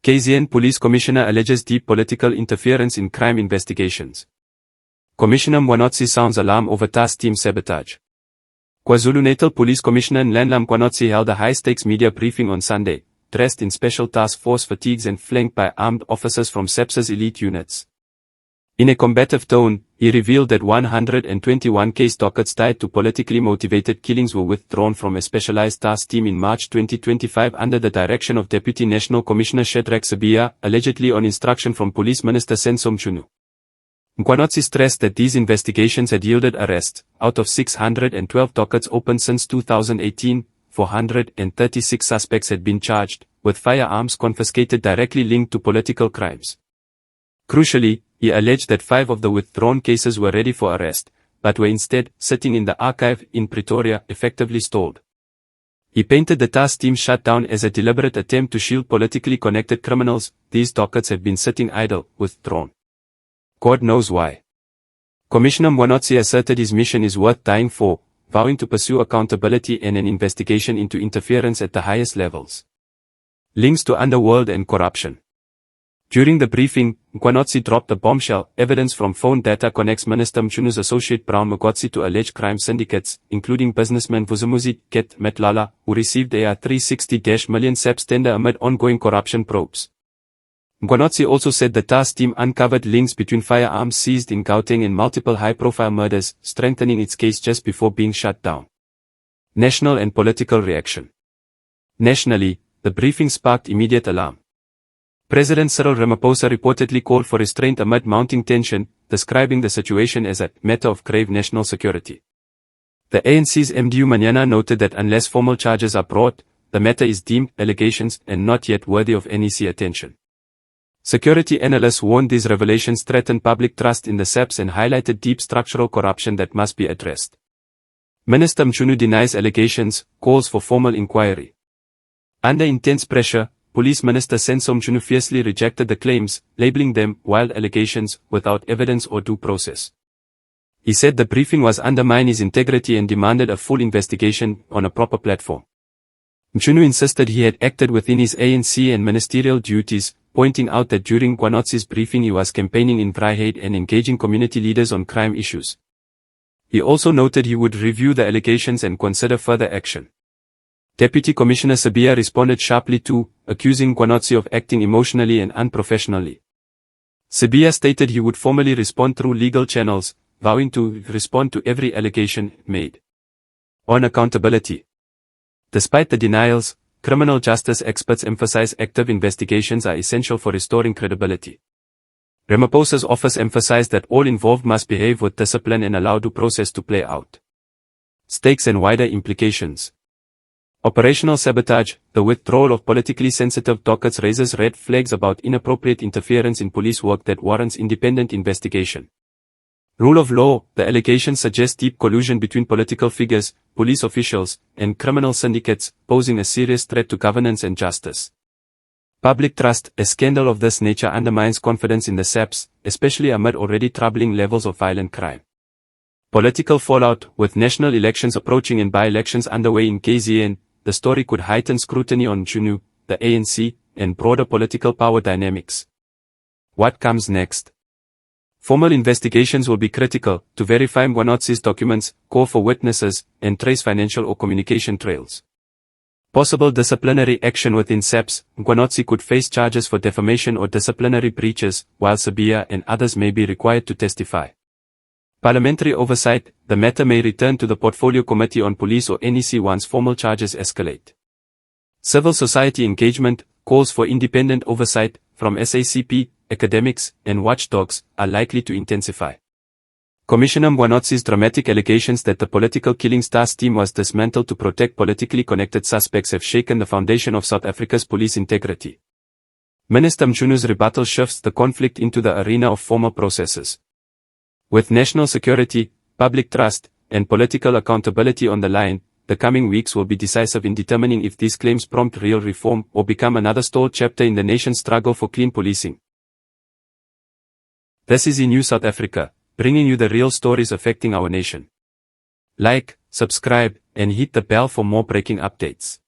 KZN Police Commissioner alleges deep political interference in crime investigations. Commissioner Mkhwanazi sounds alarm over task team sabotage. KwaZulu-Natal Police Commissioner Nhlanhla Mkhwanazi held a high-stakes media briefing on Sunday, dressed in special task force fatigues and flanked by armed officers from SAPS's elite units. In a combative tone, he revealed that 121 case dockets tied to politically motivated killings were withdrawn from a specialized task team in March 2025 under the direction of Deputy National Commissioner Sibiya, allegedly on instruction from Police Minister Senzo Mchunu. Mkhwanazi stressed that these investigations had yielded arrests. Out of 612 dockets opened since 2018, 436 suspects had been charged, with firearms confiscated directly linked to political crimes. Crucially, he alleged that 5 of the withdrawn cases were ready for arrest, but were instead sitting in the archive in Pretoria, effectively stalled. He painted the task team shutdown as a deliberate attempt to shield politically connected criminals. These dockets have been sitting idle, withdrawn. God knows why. Commissioner Mkhwanazi asserted his mission is worth dying for, vowing to pursue accountability and an investigation into interference at the highest levels. Links to underworld and corruption. During the briefing, Mkhwanazi dropped a bombshell. Evidence from phone data connects Minister Mchunu's associate Brown Mkhwanazi to alleged crime syndicates, including businessman Vuzimuzi Ket Nhlanhla, who received a 360 million SAPS tender amid ongoing corruption probes. Mkhwanazi also said the task team uncovered links between firearms seized in Gauteng and multiple high-profile murders, strengthening its case just before being shut down. National and political reaction. Nationally, the briefing sparked immediate alarm. President Cyril Ramaphosa reportedly called for restraint amid mounting tension, describing the situation as a matter of grave national security. The ANC's MDU Manyana noted that unless formal charges are brought, the matter is deemed allegations and not yet worthy of NEC attention. Security analysts warned these revelations threaten public trust in the SAPS and highlighted deep structural corruption that must be addressed. Minister Mchunu denies allegations, calls for formal inquiry. Under intense pressure, Police Minister Senzo Mchunu fiercely rejected the claims, labeling them wild allegations without evidence or due process. He said the briefing was undermining his integrity and demanded a full investigation on a proper platform. Mchunu insisted he had acted within his ANC and ministerial duties, pointing out that during Mkhwanazi's briefing he was campaigning in Vryheid and engaging community leaders on crime issues. He also noted he would review the allegations and consider further action. Deputy Commissioner Sibiya responded sharply too, accusing Mkhwanazi of acting emotionally and unprofessionally. Sibiya stated he would formally respond through legal channels, vowing to respond to every allegation made. On accountability. Despite the denials, criminal justice experts emphasize active investigations are essential for restoring credibility. Ramaphosa's office emphasized that all involved must behave with discipline and allow due process to play out. Stakes and wider implications. Operational sabotage. The withdrawal of politically sensitive dockets raises red flags about inappropriate interference in police work that warrants independent investigation. Rule of law. The allegations suggest deep collusion between political figures, police officials, and criminal syndicates, posing a serious threat to governance and justice. Public trust. A scandal of this nature undermines confidence in the SAPS, especially amid already troubling levels of violent crime. Political fallout. With national elections approaching and by-elections underway in KZN, the story could heighten scrutiny on Mchunu, the ANC, and broader political power dynamics. What comes next? Formal investigations will be critical to verify Mkhwanazi's documents, call for witnesses, and trace financial or communication trails. Possible disciplinary action within SAPS. Mkhwanazi could face charges for defamation or disciplinary breaches, while Sibiya and others may be required to testify. Parliamentary oversight. The matter may return to the Portfolio Committee on Police or NEC once formal charges escalate. Civil society engagement. Calls for independent oversight, from SACP, academics, and watchdogs, are likely to intensify. Commissioner Mkhwanazi's dramatic allegations that the political killings task team was dismantled to protect politically connected suspects have shaken the foundation of South Africa's police integrity. Minister Mchunu's rebuttal shifts the conflict into the arena of formal processes. With national security, public trust, and political accountability on the line, the coming weeks will be decisive in determining if these claims prompt real reform or become another stalled chapter in the nation's struggle for clean policing. This is eNews South Africa, bringing you the real stories affecting our nation. Like, subscribe, and hit the bell for more breaking updates.